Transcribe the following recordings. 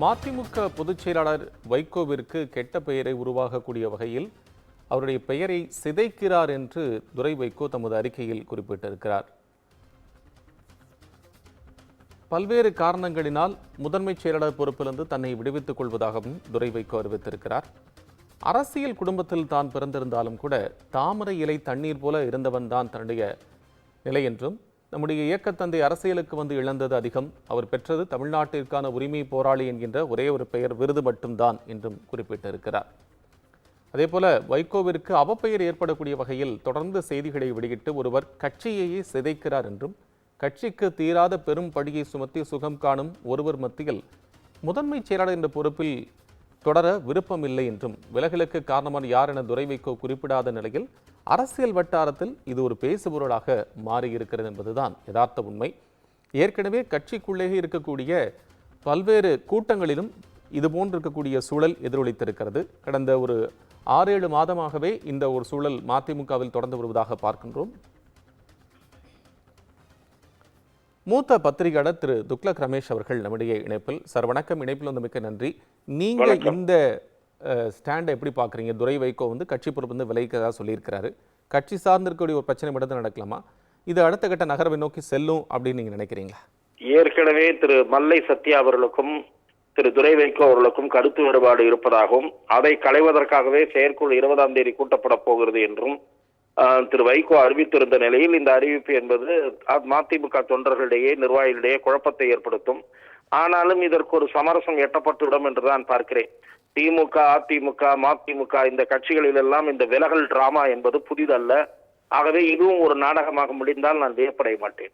மதிமுக பொதுச் செயலாளர் வைகோவிற்கு கெட்ட பெயரை உருவாகக்கூடிய வகையில் அவருடைய பெயரை சிதைக்கிறார் என்று துரை வைகோ தமது அறிக்கையில் குறிப்பிட்டிருக்கிறார். பல்வேறு காரணங்களினால் முதன்மைச் செயலாளர் பொறுப்பிலிருந்து தன்னை விடுவித்துக் கொள்வதாகவும் துரை வைகோ அறிவித்திருக்கிறார். அரசியல் குடும்பத்தில் தான் பிறந்திருந்தாலும் கூட தாமரை இலை தண்ணீர் போல இருந்தவன் தான் தன்னுடைய நிலை என்றும், நம்முடைய இயக்கத்தந்தை அரசியலுக்கு வந்து இழந்தது அதிகம், அவர் பெற்றது தமிழ்நாட்டிற்கான உரிமை போராளி என்கின்ற ஒரே ஒரு பெயர் விருது மட்டும்தான் என்றும் குறிப்பிட்டிருக்கிறார். அதேபோல வைகோவிற்கு அவப்பெயர் ஏற்படக்கூடிய வகையில் தொடர்ந்து செய்திகளை வெளியிட்டு ஒருவர் கட்சியையே சிதைக்கிறார் என்றும், கட்சிக்கு தீராத பெரும் பழியை சுமத்தி சுகம் காணும் ஒருவர் மத்தியில் முதன்மைச் செயலாளர் என்ற பொறுப்பில் தொடர விருப்பமில்லை என்றும், விலகலுக்கு காரணமான யார் என துரை வைகோ குறிப்பிடாத நிலையில் அரசியல் வட்டாரத்தில் இது ஒரு பேசுபொருளாக மாறியிருக்கிறது என்பதுதான் யதார்த்த உண்மை. ஏற்கனவே கட்சிக்குள்ளேயே இருக்கக்கூடிய பல்வேறு கூட்டங்களிலும் இதுபோன்று இருக்கக்கூடிய சூழல் எதிரொலித்திருக்கிறது. கடந்த ஒரு 6-7 மாதமாகவே இந்த ஒரு சூழல் மதிமுகவில் தொடர்ந்து வருவதாக பார்க்கின்றோம். மூத்த பத்திரிகையாளர் திரு துக்ளக் ரமேஷ் அவர்கள் நம்முடைய இணைப்பில். சார் வணக்கம், இணைப்பில் வந்து மிக்க நன்றி. நீங்க இந்த ஸ்டாண்டை எப்படி பார்க்குறீங்க? துரை வைகோ வந்து கட்சி பொறுப்பு வந்து விலகிக்கிறதா சொல்லியிருக்கிறாரு. கட்சி சார்ந்திருக்கக்கூடிய ஒரு பிரச்சனை மட்டும் நடக்கலாமா? இது அடுத்த கட்ட நகர்வை நோக்கி செல்லும் அப்படின்னு நீங்க நினைக்கிறீங்களா? ஏற்கனவே திரு மல்லை சத்யா அவர்களுக்கும் திரு துரை வைகோ அவர்களுக்கும் கருத்து வேறுபாடு இருப்பதாகவும், அதை களைவதற்காகவே செயற்குழு 20ஆம் தேதி கூட்டப்பட போகிறது என்றும் திரு வைகோ அறிவித்திருந்த நிலையில் இந்த அறிவிப்பு என்பது மதிமுக தொண்டர்களிடையே நிர்வாகிகளிடையே குழப்பத்தை ஏற்படுத்தும். ஆனாலும் இதற்கு ஒரு சமரசம் எட்டப்பட்டுவிடும் என்றுதான் பார்க்கிறேன். திமுக, அதிமுக, மதிமுக இந்த கட்சிகளில் எல்லாம் இந்த விலகல் டிராமா என்பது புதிதல்ல. ஆகவே இதுவும் ஒரு நாடகமாக முடிந்தால் நான் வியப்படைய மாட்டேன்.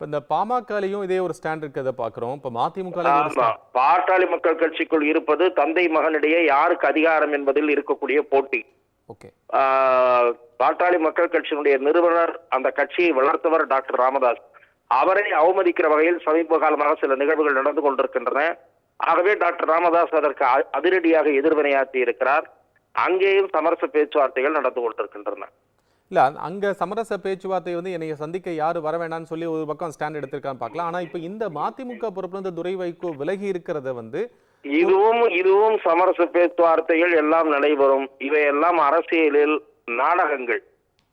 இந்த பாமகலையும் இதே ஒரு ஸ்டாண்ட் இருக்கிறத பாக்குறோம். இப்ப மதிமுக பாட்டாளி மக்கள் கட்சிக்குள் இருப்பது தந்தை மகனிடையே யாருக்கு அதிகாரம் என்பதில் இருக்கக்கூடிய போட்டி. பாட்டாளி மக்கள் கட்சியினுடைய நிறுவனர், அந்த கட்சியை வளர்த்தவர் டாக்டர் ராமதாஸ். அவரை அவமதிக்கிற வகையில் சமீப காலமாக சில நிகழ்வுகள் நடந்து கொண்டிருக்கின்றன. ஆகவே டாக்டர் ராமதாஸ் அதற்கு அதிரடியாக எதிர்வினையாற்றி இருக்கிறார். அங்கேயும் சமரச பேச்சுவார்த்தைகள் நடந்து கொண்டிருக்கின்றன. இல்ல, அங்க சமரச பேச்சுவார்த்தை வந்து என்னைய சந்திக்க யாரு வர வேண்டாம்னு சொல்லி ஒரு பக்கம் ஸ்டாண்ட் எடுத்திருக்கான்னு பார்க்கலாம். ஆனா இப்ப இந்த மதிமுக பொறுப்புல இருந்து துரை வைகோ விலகி இருக்கிறத வந்து இதுவும் சமரச பேச்சுவார்த்தைகள் எல்லாம் நடைபெறும். இவையெல்லாம் அரசியலில் நாடகங்கள்,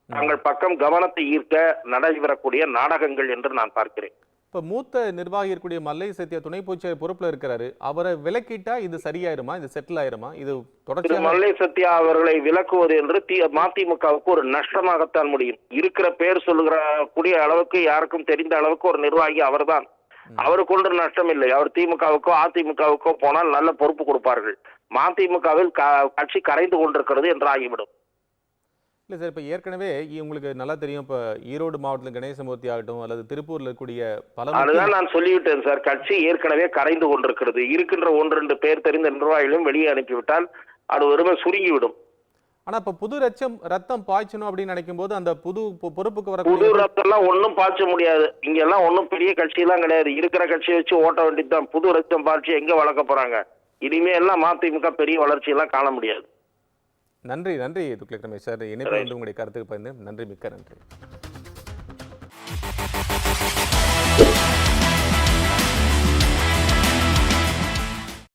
தங்கள் பக்கம் கவனத்தை ஈர்க்க நடைபெறக்கூடிய நாடகங்கள் என்று நான் பார்க்கிறேன். இப்ப மூத்த நிர்வாகி இருக்கக்கூடிய மல்லை சத்யா துணை பொதுச்செயலாளர் பொறுப்புல இருக்கிறாரு. அவரை விலக்கிட்டா இது சரியாயிருமா? இது செட்டில் ஆயிருமா? இது தொடர்ச்சி மல்லை சத்யா அவர்களை விலக்குவது என்று மதிமுகவுக்கு ஒரு நஷ்டமாகத்தான் முடியும். இருக்கிற பேர் சொல்லுகிற கூடிய அளவுக்கு யாருக்கும் தெரிந்த அளவுக்கு ஒரு நிர்வாகி அவர்தான். அவருக்கு ஒன்று நஷ்டம் இல்லை. அவர் திமுகவுக்கோ அதிமுகவுக்கோ போனால் நல்ல பொறுப்பு கொடுப்பார்கள். மதிமுகவில் கட்சி கரைந்து கொண்டிருக்கிறது என்று ஆகிவிடும். இல்லை சார், இப்போ ஏற்கனவே உங்களுக்கு நல்லா தெரியும், இப்போ ஈரோடு மாவட்டத்தில் கணேசமூர்த்தி ஆகட்டும் அல்லது திருப்பூர்ல இருக்கக்கூடிய அதுதான் நான் சொல்லிவிட்டேன் சார். கட்சி ஏற்கனவே கரைந்து கொண்டிருக்கிறது. இருக்கின்ற 1-2 பேர் தெரிந்த நிர்வாகிகளும் வெளியே அனுப்பிவிட்டால் அது ஒருமை சுருங்கிவிடும். ஆனா இப்ப புது ரத்தம் பாய்ச்சணும் அப்படின்னு நினைக்கும் போது அந்த புது பொறுப்புக்கு வர புது ரத்தம் எல்லாம் ஒன்னும் பாய்ச்ச முடியாது. இங்க எல்லாம் ஒன்னும் பெரிய கட்சி எல்லாம் கிடையாது. இருக்கிற கட்சியை வச்சு ஓட்ட வேண்டியதுதான். புது ரத்தம் பாய்ச்சி எங்க வளர்க்க போறாங்க? இனிமே எல்லாம் மதிமுக பெரிய வளர்ச்சி எல்லாம் காண முடியாது. நன்றி துக்ளக் ரமேஷ் சார். இணைப்பு உங்களுடைய கருத்துக்கு பயந்து நன்றி, மிக்க நன்றி.